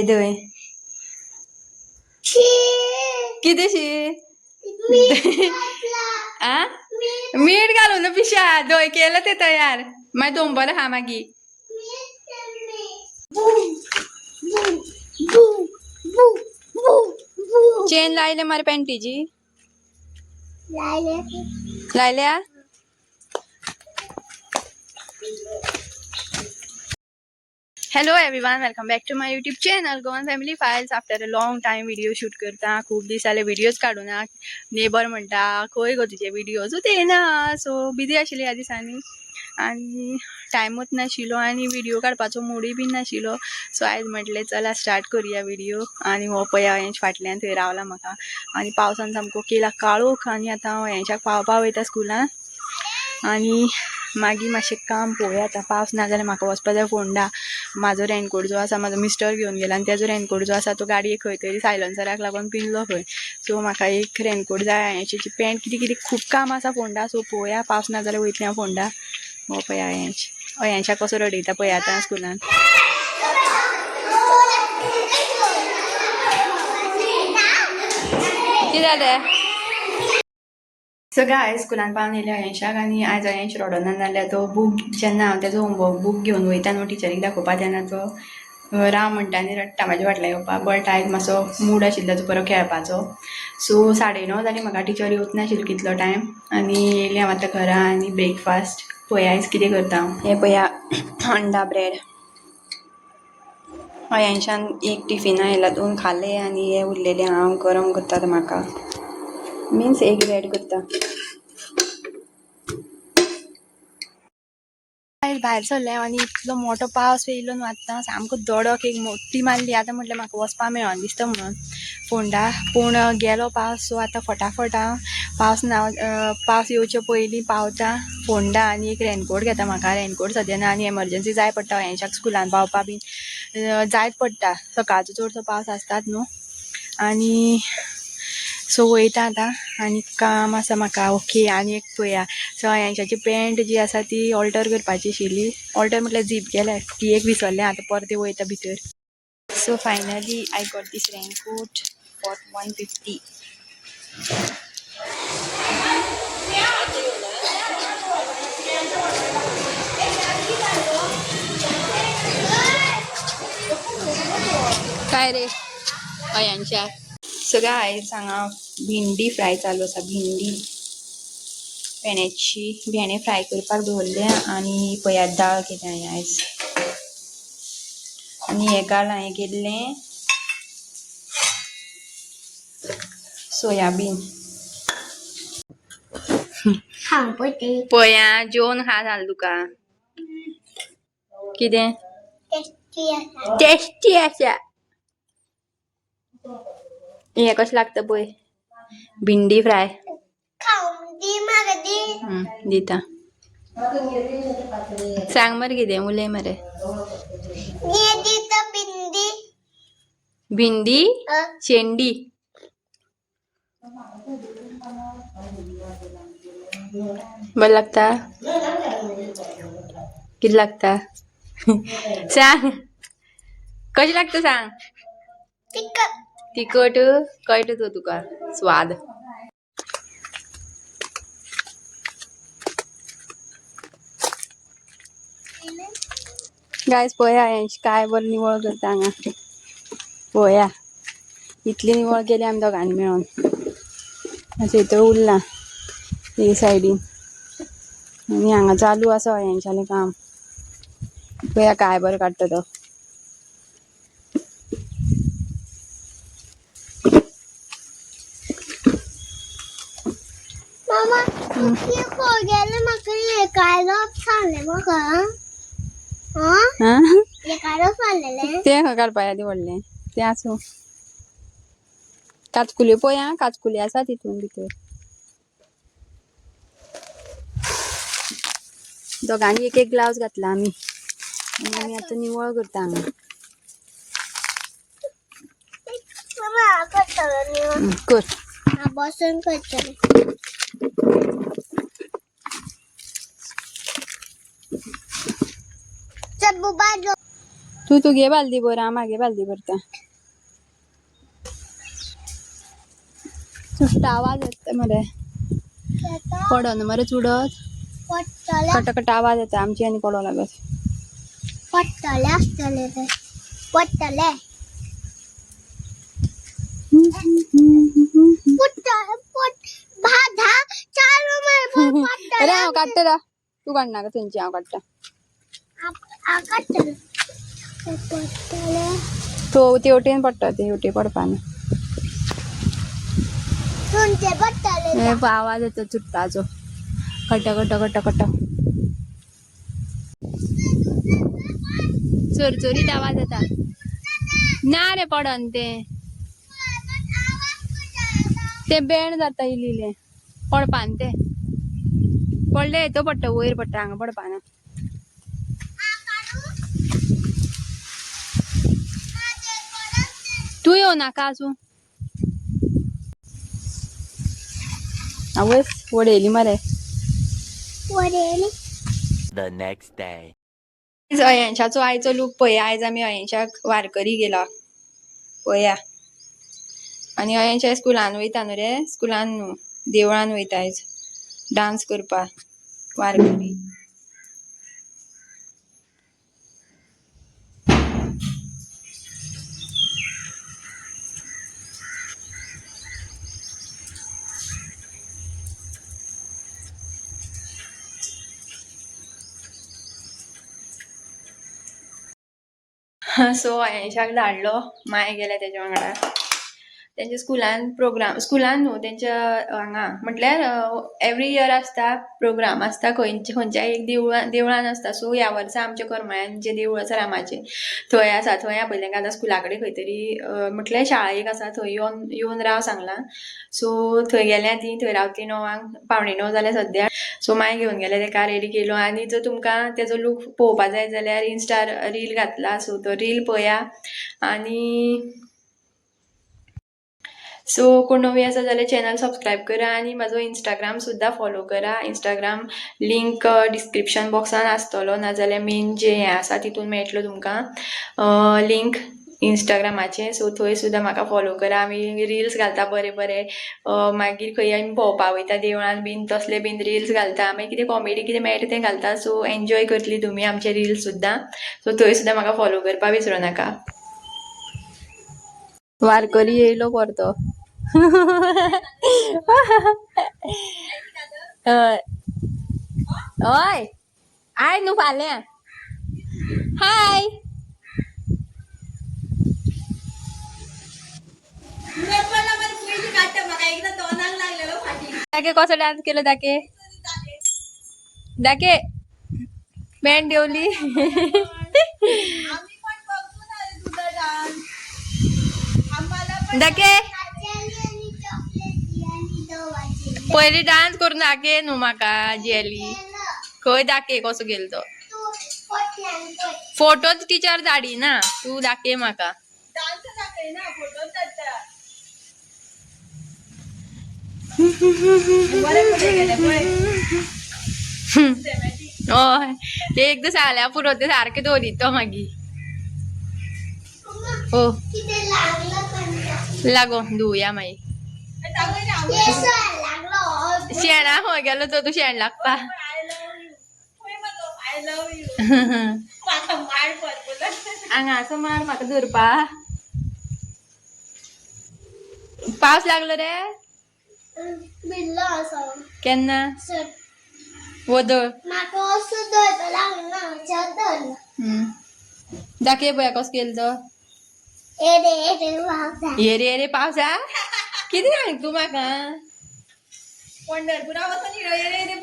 दय किती शी आ मीठ घालून पिशा दय केलं ते तयार मागीर दोंबल हा मागी चेन लायले मारे पॅन्टीची लायल्या hello everyone welcome back to my YouTube channel Goan family files after a long time video shoot करता खूप दीस जाले व्हिडिओज काडूना नेबर म्हणटा खंय गो तुझे व्हिडिओज येना सो बिजी आशिल्ली ह्या दिसांनी आनी टायमूच नाशिल्लो आनी व्हिडिओ काडपाचो मूडय बीन नाशिल्लो सो आयज म्हटलें चला स्टार्ट करूया व्हिडिओ आनी हो पळय हांवें फाटल्यान थंय रावला म्हाका आनी पावसान सामको केला काळोख आनी आतां हांव हेंच्याक पावपा वयता स्कुलान आनी मागीर मातशें काम पळोवया आतां पावस ना जाल्यार म्हाका वचपा जाय फोंडा म्हाजो रेनकोट जो आसा म्हाजो मिस्टर घेवन गेला आनी तेजो रेनकोट जो आसा तो गाडयेक खंय तरी सायलन्सराक लागून पिनलो खंय सो म्हाका एक रेनकोट जाय हांवें पॅन्ट कितें कितें खूब काम आसा फोंडा सो पळोवया पावस ना जाल्यार वयतलें हांव फोंडा हो पळय अयांशा कसो रडयता पळय आतां स्कुलान कितें जालें सो गाय स्कुलान पावन येयले अयांशाक आनी आयज अयांश रडोना नाल्यार तो बूक जेन्ना हांव तेजो होमवर्क बूक घेवन वयता न्हू टिचरीक दाखोवपा तेन्ना तो राव म्हणटा आनी रडटा म्हाज्या फाटल्यान येवपा बट आयज मातसो मूड आशिल्लो ताचो बरो खेळपाचो सो 9:30 जाली म्हाका टिचर येवच नाशिल्ली कितलो टायम आनी येयली हांव आतां घरा आनी ब्रेकफास्ट पळय आयज कितें करता हांव हें पळया अंडा ब्रेड अयांशान एक टिफिना येयला 2 खाले आनी हे उरलेले हांव गरम करता आतां म्हाका मीन्स एक ब्रेड करता भायर सरलें आनी इतलो मोठो पावस येयलो न्हू आतां सामको दडक एक मोठी मारली आतां म्हटल्यार म्हाका वचपा मेळना दिसता म्हणून फोंडा पूण गेलो पावस सो आतां फटाफट पावस येवचे पयलीं पावता फोंडा आनी एक रेनकोट घेता म्हाका रेनकोट सद्या ना आनी एमरजंसी जाय पडटा हेंच्याक स्कुलान पावपा बीन जायत पडटा सकाळचो चडसो पावस आसतात न्हू आनी सो वयता आतां आनी काम आसा म्हाका ओके आनी एक पळया सो हेंच्याची पॅन्ट जी आसा ती ऑल्टर करपाची आशिल्ली ऑल्टर म्हटल्यार झीप गेल्या ती एक विसरलें आतां परतें वयता भितर so finally I got this raincoat for 150 काय रे अयांशा सगळ्या आयज हांगा भिंडी फ्राय चालू आसा भिंडी भेंडे फ्राय करपाक दवरले आनी पळयात दाळ केल्या हांवें आयज आनी हें काल हांवें केल्लें सोयाबीन पळया जेवण खा जालें तुका कितें टेस्टी आसा हें कशें लागता पळय भिंडी फ्राय दिता सांग मरे कितें उलय मरे भिंडी शेंडी बरं लागता कितें लागता सांग कशें लागता सांग तिखट कळटा तो तुका स्वाद गायज पळया काय बरं निवळ करता हांगा पळया इतली निवळ केली आमी दोगांनी मेळोन अशें थंय उरला हे सायडीन आनी हांगा चालू आसा हेंच्यानी काम पळया काय बरें काडटा तो तें काडपा येदें व्हडलें तें आसूं काचकुल्यो पळय काचकुल्यो आसा तितून भितर दोगांनी एक ग्लावज घातला आमी आनी आतां निवळ करता हांगा कर बसून करतले तू घे बालदी भर हांव मागे बालदी भरता चुट्टा आवाज येता मरे पडन मरे चुडत कटकट आवाज येता आमची आनी पडो लागत पडटले आसतले ते पडटले अरे हांव काडटा रा तू काडना का थंयची हांव काडटा तो ते वटेन पडटा ते वटे पडपाना आवाज येतो चुट्टाचो कट कट कट कट चरचरीत आवाज येता ना रे पडन ते बेण जाता इल्लीले पडपान ते पडले येतो पडटा वयर पडटा हांगा पडपाना तू येऊ नाका आजू आवयस वडयली मरे The next day. अयंशाचो आयचो लूक पळया आयज आमी अयंशाक वारकरी गेला पळया आनी अयंशा स्कुलान वयता न्हू रे स्कुलान न्हू देवळान वयता आयज डान्स करपाक वारकरी सो अयंशाक धाडलो माय गेले तेच्या वांगडा तेंच्या स्कुलान प्रोग्राम स्कुलान न्हू तेंच्या हांगा म्हटल्यार एवरी इयर आसता प्रोग्राम आसता खंयच्याय एक देवळान आसता सो ह्या वर्सा आमच्या करमळ्यान जे देवूळ आसा रामाचे थंय आसा थंय आपयलें आतां स्कुला कडेन खंय तरी म्हटल्यार शाळेक आसा थंय येवन राव सांगलां सो थंय गेल्या ती थंय रावतली 9:45 जाल्यार सद्या सो माय घेवन गेले तेका रेडी केलो आनी जर तुमकां तेजो लूक पळोवपा जाय जाल्यार इन्स्टार रील घातला सो तो रील पळया आनी सो कोण नवी आसा जाल्यार चॅनल सबस्क्राईब करा आणि माझो इंस्टाग्राम सुद्धा फॉलो करा इंस्टाग्राम लिंक डिस्क्रिप्शन बॉक्सान आसतलो नाजाल्यार मेन जे हें आसा तितून मेळटलो तुमकां लिंक इंस्टाग्रामाचे सो थंय सुद्धा म्हाका फॉलो करा आमी रील्स घालता बरे बरे मागीर खंय आमी भोंवपा वयता देवळान बीन तसले बीन रील्स घालता मागीर कितें कॉमेडी कितें मेळटा तें घालता सो एन्जॉय करतली तुमी आमचे रील्स सुद्धा सो थंय सुद्धा म्हाका फॉलो करपा विसरूं नाका वारकरी येयलो परतो ओय आय न्हू फाल्यां हाय दाके कसो डान्स केलो दाके दाके बँड देवली दाके पयली डान्स करून दाके न्हू म्हाका जेली खंय दाके कसो गेलो तो फोटोच टिचर धाडी ना तू दाके म्हाका हय ते एकदां सांगल्या पुरो ते सारके दवरीत तो मागीर ओ लागो धुवया मागीर शेणा खंय गेलो तो तू शेण लागता हांगासो मार म्हाका धरपा पावस लागलो रे केन्ना वदळ दाखय पळया कसो केलो तो ये रे पावसा कितें सांग तू म्हाका पंढरपुरा वचून